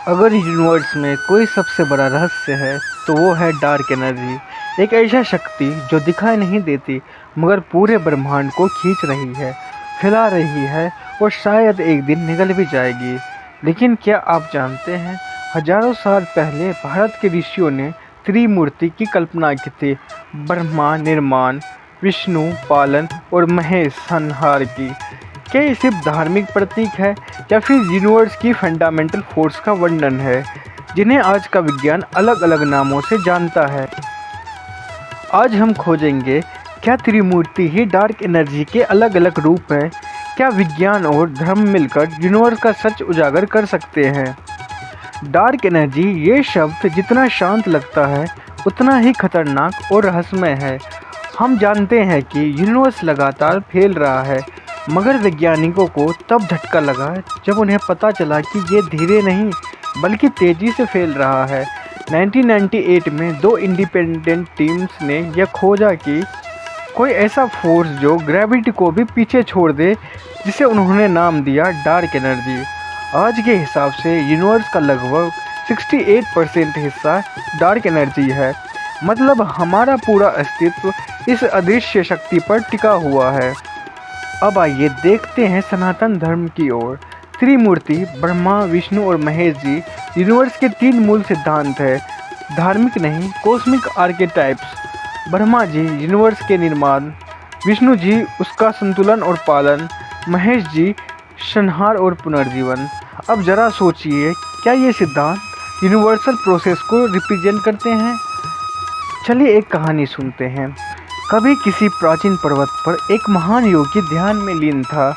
अगर यूनिवर्स में कोई सबसे बड़ा रहस्य है तो वो है डार्क एनर्जी। एक ऐसा शक्ति जो दिखाई नहीं देती मगर पूरे ब्रह्मांड को खींच रही है, फैला रही है और शायद एक दिन निकल भी जाएगी। लेकिन क्या आप जानते हैं, हजारों साल पहले भारत के ऋषियों ने त्रिमूर्ति की कल्पना की थी। ब्रह्मा निर्माण, विष्णु पालन और महेश संहार की। क्या ये सिर्फ धार्मिक प्रतीक है या फिर यूनिवर्स की फंडामेंटल फोर्स का वर्णन है, जिन्हें आज का विज्ञान अलग अलग नामों से जानता है। आज हम खोजेंगे, क्या त्रिमूर्ति ही डार्क एनर्जी के अलग अलग रूप हैं? क्या विज्ञान और धर्म मिलकर यूनिवर्स का सच उजागर कर सकते हैं? डार्क एनर्जी ये शब्द जितना शांत लगता है उतना ही खतरनाक और रहस्यमय है। हम जानते हैं कि यूनिवर्स लगातार फैल रहा है, मगर वैज्ञानिकों को तब झटका लगा जब उन्हें पता चला कि ये धीरे नहीं बल्कि तेज़ी से फैल रहा है। 1998 में दो इंडिपेंडेंट टीम्स ने यह खोजा कि कोई ऐसा फोर्स जो ग्रेविटी को भी पीछे छोड़ दे, जिसे उन्होंने नाम दिया डार्क एनर्जी। आज के हिसाब से यूनिवर्स का लगभग 68% हिस्सा डार्क एनर्जी है। मतलब हमारा पूरा अस्तित्व इस अदृश्य शक्ति पर टिका हुआ है। अब आइए देखते हैं सनातन धर्म की ओर। त्रिमूर्ति ब्रह्मा, विष्णु और महेश जी यूनिवर्स के 3 मूल सिद्धांत हैं, धार्मिक नहीं, cosmic archetypes. Brahma ji universe के निर्माण, विष्णु जी उसका संतुलन और पालन, महेश जी संहार और पुनर्जीवन। अब जरा सोचिए, क्या ये सिद्धांत यूनिवर्सल प्रोसेस को रिप्रेजेंट करते हैं? चलिए एक कहानी सुनते हैं। कभी किसी प्राचीन पर्वत पर एक महान योगी ध्यान में लीन था।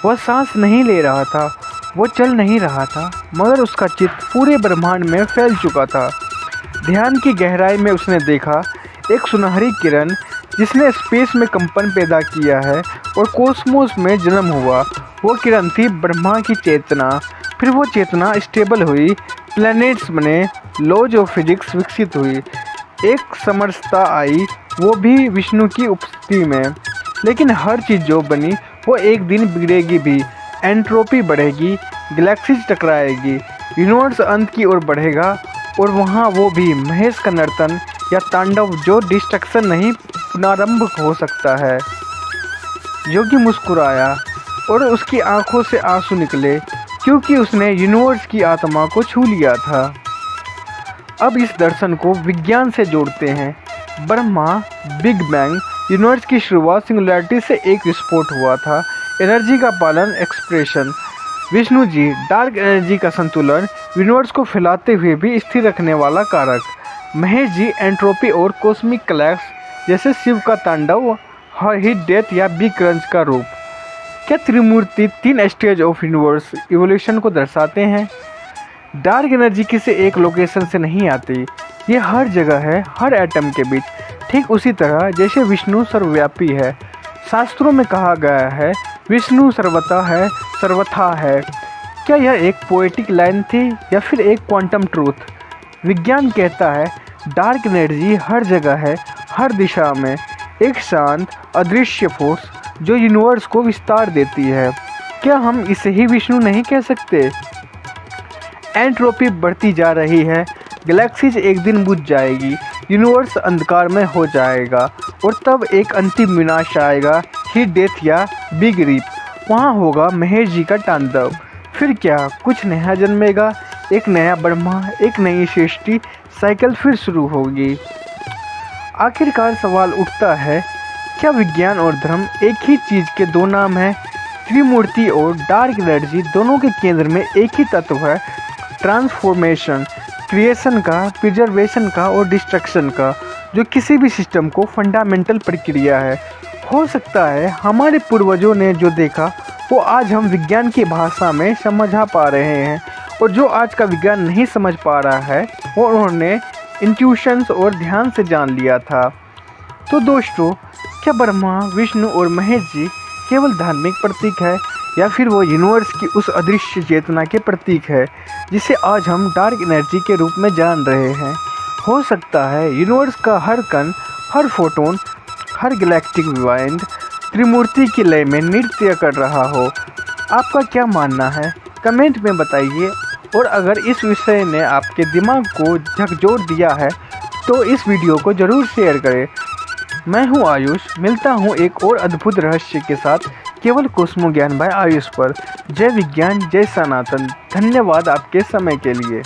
वह सांस नहीं ले रहा था, वो चल नहीं रहा था, मगर उसका चित्त पूरे ब्रह्मांड में फैल चुका था। ध्यान की गहराई में उसने देखा एक सुनहरी किरण जिसने स्पेस में कंपन पैदा किया है और कॉस्मोस में जन्म हुआ। वो किरण थी ब्रह्मा की चेतना। फिर वो चेतना स्टेबल हुई, प्लैनेट्स बने, लॉज ऑफ फिजिक्स विकसित हुई, एक समरसता आई, वो भी विष्णु की उपस्थिति में। लेकिन हर चीज़ जो बनी वो एक दिन बिगड़ेगी भी। एंट्रोपी बढ़ेगी, गैलेक्सीज टकराएगी, यूनिवर्स अंत की ओर बढ़ेगा और वहाँ वो भी महेश का नर्तन या तांडव जो डिस्ट्रक्शन नहीं पुनरारंभ हो सकता है। योगी मुस्कुराया और उसकी आंखों से आंसू निकले, क्योंकि उसने यूनिवर्स की आत्मा को छू लिया था। अब इस दर्शन को विज्ञान से जोड़ते हैं। ब्रह्मा, बिग बैंग, यूनिवर्स की शुरुआत, सिंगुलैरिटी से एक विस्फोट हुआ था, एनर्जी का पालन, expression. Vishnu ji dark energy का संतुलन, यूनिवर्स को फैलाते हुए भी स्थिर रखने वाला कारक। महेश जी एंट्रोपी और कॉस्मिक क्लैश, जैसे शिव का तांडव, हीट डेथ या बिग क्रंच का रूप। क्या त्रिमूर्ति 3 स्टेज ऑफ यूनिवर्स इवोल्यूशन को दर्शाते हैं? डार्क एनर्जी किसी एक लोकेशन से नहीं आती, ये हर जगह है, हर एटम के बीच। ठीक उसी तरह जैसे विष्णु सर्वव्यापी है। शास्त्रों में कहा गया है, विष्णु सर्वथा है, सर्वथा है। क्या यह एक पोएटिक लाइन थी या फिर एक क्वांटम ट्रूथ? विज्ञान कहता है डार्क एनर्जी हर जगह है, हर दिशा में, एक शांत अदृश्य फोर्स जो यूनिवर्स को विस्तार देती है। क्या हम इसे ही विष्णु नहीं कह सकते? एंट्रोपी बढ़ती जा रही है, गैलेक्सीज एक दिन बुझ जाएगी, यूनिवर्स अंधकार में हो जाएगा और तब एक अंतिम विनाश आएगा, हीट डेथ या बिग रीप। वहाँ होगा महेश जी का तांडव। फिर क्या, कुछ नया जन्मेगा, एक नया ब्रह्मा, एक नई सृष्टि, साइकिल फिर शुरू होगी। आखिरकार सवाल उठता है, क्या विज्ञान और धर्म एक ही चीज़ के 2 नाम हैं? त्रिमूर्ति और डार्क एनर्जी दोनों के केंद्र में एक ही तत्व है, ट्रांसफॉर्मेशन, क्रिएशन का, प्रिजर्वेशन का और डिस्ट्रक्शन का, जो किसी भी सिस्टम को फंडामेंटल प्रक्रिया है। हो सकता है हमारे पूर्वजों ने जो देखा वो आज हम विज्ञान की भाषा में समझा पा रहे हैं, और जो आज का विज्ञान नहीं समझ पा रहा है वो उन्होंने इंट्यूशंस और ध्यान से जान लिया था। तो दोस्तों, क्या ब्रह्मा, विष्णु और महेश जी केवल धार्मिक प्रतीक है या फिर वो यूनिवर्स की उस अदृश्य चेतना के प्रतीक है जिसे आज हम डार्क एनर्जी के रूप में जान रहे हैं? हो सकता है यूनिवर्स का हर कण, हर फोटोन, हर गैलेक्टिक विवाइंड त्रिमूर्ति की लय में नृत्य कर रहा हो। आपका क्या मानना है? कमेंट में बताइए। और अगर इस विषय ने आपके दिमाग को झकझोर दिया है तो इस वीडियो को ज़रूर शेयर करें। मैं हूं आयुष, मिलता हूं एक और अद्भुत रहस्य के साथ केवल कॉस्मो ज्ञान बाय आयुष पर। जय विज्ञान, जय सनातन। धन्यवाद आपके समय के लिए।